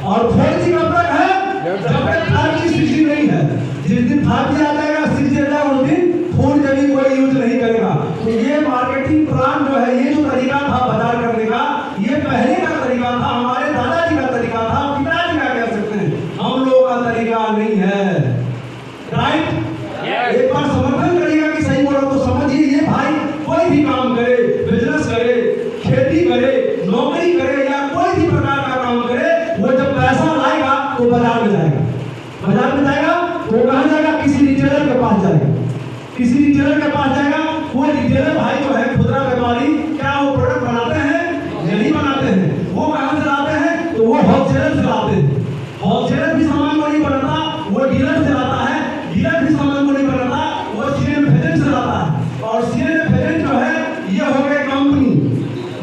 और 4G कब तक है? जब तक 5G 6G नहीं है। जिस दिन 5G आ जाएगा 6G आ जाएगा उस दिन 4G कोई यूज नहीं करेगा। तो ये मार्केटिंग प्लान जो है, ये जो तरीका था बाजार करने का, ये पहले का तरीका था, हमारे दादाजी का तरीका था, पिताजी का कह सकते हैं, हम लोगों का तरीका नहीं है। राइट? एक बार समर्थन करिएगा कि सही बोला तो समझिए, ये भाई कोई भी काम करे, बिजनेस करे, खेती करे, नौकरी करे या कोई भी प्रकार का काम करे, वो जब पैसा लाएगा तो बाजार में जाएगा। बाजार में जाएगा तो कहाँ जाएगा? किसी रिटेलर के पास जाएगा। किसी रिटेलर के पास जाएगा। कोई रिटेलर भाई जो है, खुदरा व्यापारी, क्या वो प्रोडक्ट बनाते हैं? नहीं बनाते हैं। वो कहाँ से लाते हैं? तो वो होलसेलर से लाते हैं। होलसेलर भी सामान को नहीं बनाता, वो डीलर से लाता है। डीलर भी सामान को नहीं बनाता, वो सीएम एजेंट से लाता है। और सीएम एजेंट जो है, ये हो गए कंपनी।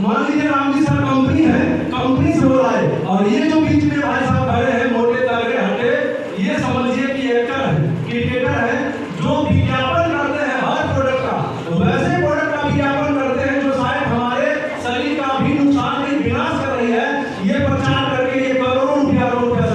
मान लीजिए राम जी सर कंपनी है, कंपनी से हो रहा है। और ये जो बीच में भाई साहब खड़े हैं, मोटे तगड़े हटे, ये समझिए कि एक्टर है, क्रिकेटर है, जो विज्ञापन करते हैं हर प्रोडक्ट का। तो वैसे प्रोडक्ट का विज्ञापन करते हैं जो शायद हमारे शरीर का भी नुकसान नहीं, विनाश कर रही है। ये प्रचार करके ये करोड़ों रुपया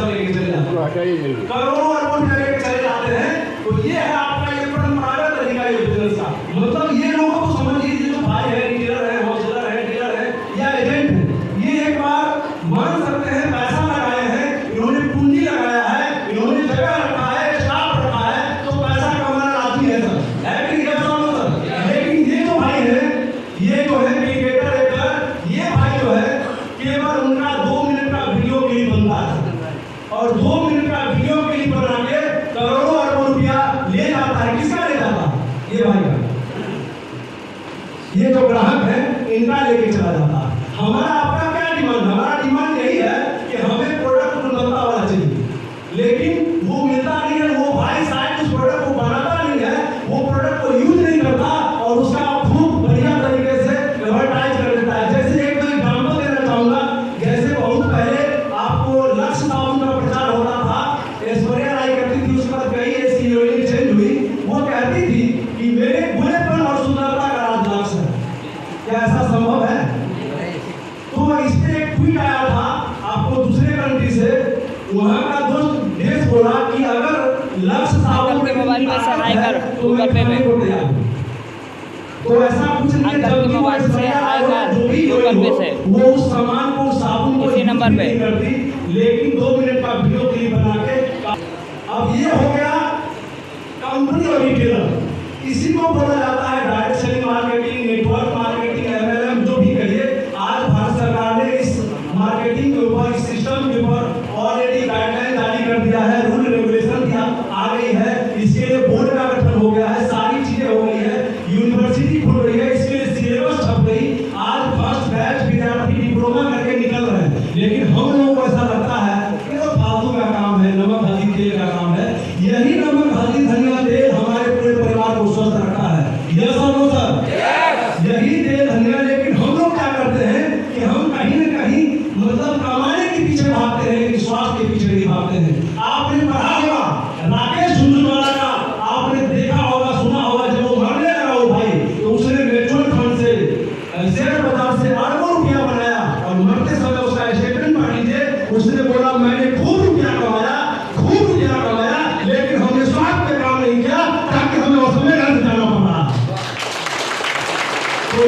लेके चले जाते हैं, करोड़ों अरबों रुपया लेके चले जाते हैं। तो ये है आपका ये परंपरागत तरीका ये बिजनेस का। मतलब ये लोगों को समझ लीजिए, जो भाई है, डीलर है, होलसेलर है, डीलर है या एजेंट है, ये एक बार मान सकते हैं पैसा लगाए हैं, इन्होंने पूंजी लगाया है, इन्होंने जगह रखा है, स्टाफ रखा है, तो पैसा कमाना लाजमी है सर, है कि नहीं सर? लेकिन ये जो भाई है, ये जो है क्रिकेटर एक्टर, ये भाई जो है केवल उनका 2 मिनट का वीडियो क्लिप बनता है और 2 मिनट का वीडियो क्लिप बना के करोड़ों अरबों रुपया ले जाता है। किसका ले जाता है? ये भाई का। ये जो ग्राहक है, इनका लेके चला जाता है। हमारा आपका क्या डिमांड? हमारा डिमांड यही है कि हमें प्रोडक्ट गुणवत्ता वाला चाहिए, लेकिन वो मिलता नहीं है। वो भाई शायद उस प्रोडक्ट को बनाता नहीं है, वो प्रोडक्ट को यूज नहीं करता और उसका खूब बढ़िया तरीके से एडवर्टाइज कर देता है। जैसे एक तो एग्जाम्पल देना चाहूंगा, जैसे बहुत पहले आपको लक्ष्य साबुन का प्रचार होता था, ऐश्वर्या राय करती थी, उसके बाद कई ऐसी हीरोइन चेंज हुई, वो कहती थी कि मेरे बुरेपन और सुंदरता का राज लक्ष्य है। क्या ऐसा संभव है? तो इस पे एक ट्वीट आया था आपको दूसरे कंट्री से, वहाँ का दोस्त देश बोला कि अगर लक्ष्य साबुन के मोबाइल में से हाई कर गूगल पे में, तो ऐसा कुछ नहीं है। जब मोबाइल से हाई कर गूगल पे से, वो उस सामान को, साबुन को इसी नंबर पे करती, लेकिन 2 मिनट का वीडियो क्लिप बना के। अब ये हो गया कंपनी और रिटेलर। इसी को बोला जाता है direct selling marketing, network marketing, MLM, जो भी कहिए। आज भारत सरकार ने इस मार्केटिंग के ऊपर, इस सिस्टम के ऊपर ऑलरेडी गाइडलाइन जारी कर दिया है, रूल रेगुलेशन दिया आ गई है। इसके लिए बोर्ड का गठन हो गया है, सारी चीजें हो गई है, यूनिवर्सिटी खुल रही है, इसके लिए सिलेबस छप गई। आज फर्स्ट बैच विद्यार्थी डिप्लोमा करके निकल रहे हैं, लेकिन हम लोगों को ऐसा लगता है कि वो फालतू का काम है, नमक हल्दी तेल का काम है। यही नमक हल्दी धनिया तेल हमारे पूरे परिवार को स्वस्थ रखता है। यस और नो सर? यही तेल धनिया। लेकिन हम लोग क्या करते हैं कि हम कहीं न कहीं मतलब कमाने के पीछे भागते हैं, लेकिन स्वास्थ्य के पीछे नहीं भागते हैं। आपने पढ़ा होगा राकेश झुंझुनवाला का, आपने देखा होगा, सुना होगा, जब वो मरने लगा वो भाई, तो उसने म्यूचुअल फंड से, शेयर बाजार से अरबों रुपया बनाया और मरते समय उसका स्टेटमेंट पढ़ लीजिए, उसने बोला मैंने खूब रुपया कमाया, खूब रुपया कमाया, लेकिन हमने स्वास्थ्य पे काम नहीं किया ताकि हमें उस समय घर से जाना पड़ा। तो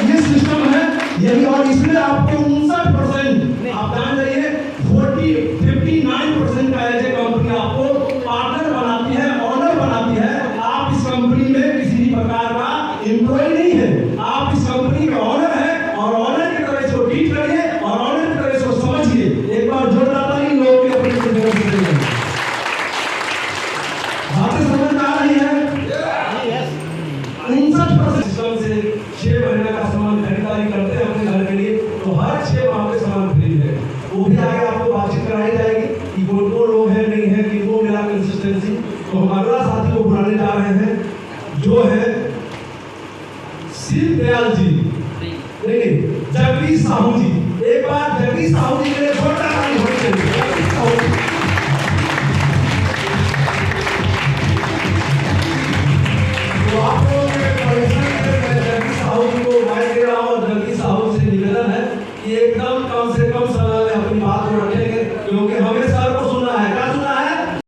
ये सिस्टम है यही। और इसमें आपको 59% आप जान जाइए, 59% का ऐसे कंपनी आपको पार्टनर बनाती है, ऑनर बनाती है। आप इस कंपनी में किसी भी प्रकार का एम्प्लॉय नहीं है, आप इस कंपनी का ऑनर है और ऑनर की तरह से ट्रीट करिए और ऑनर की तरह से समझिए। एक बार जोरदार ताली लोगों के अपने बातें समझ में आ रही है? 59% सिस्टम से 6 महीने का सामान खरीदारी करते हैं अपने घर के लिए, तो हर 6 माह में सामान फ्री है। वो भी आगे आपको बातचीत कराई जाएगी कि कौन कौन लोग हैं, नहीं है, किनको मिला कंसिस्टेंसी। तो हम अगला साथी को बुलाने जा रहे हैं, जो है शिव दयाल जी, नहीं जगदीश साहू जी। एक बार जगदीश साहू जी के लिए जोरदार ताली होनी चाहिए। तो आप लोगों के परमिशन से मैं जगदीश साहू जी को माइक दे रहा हूं और जगदीश साहू से निवेदन है कि एकदम कम से कम समय में अपनी बात को रखेंगे। योग्य हो गया।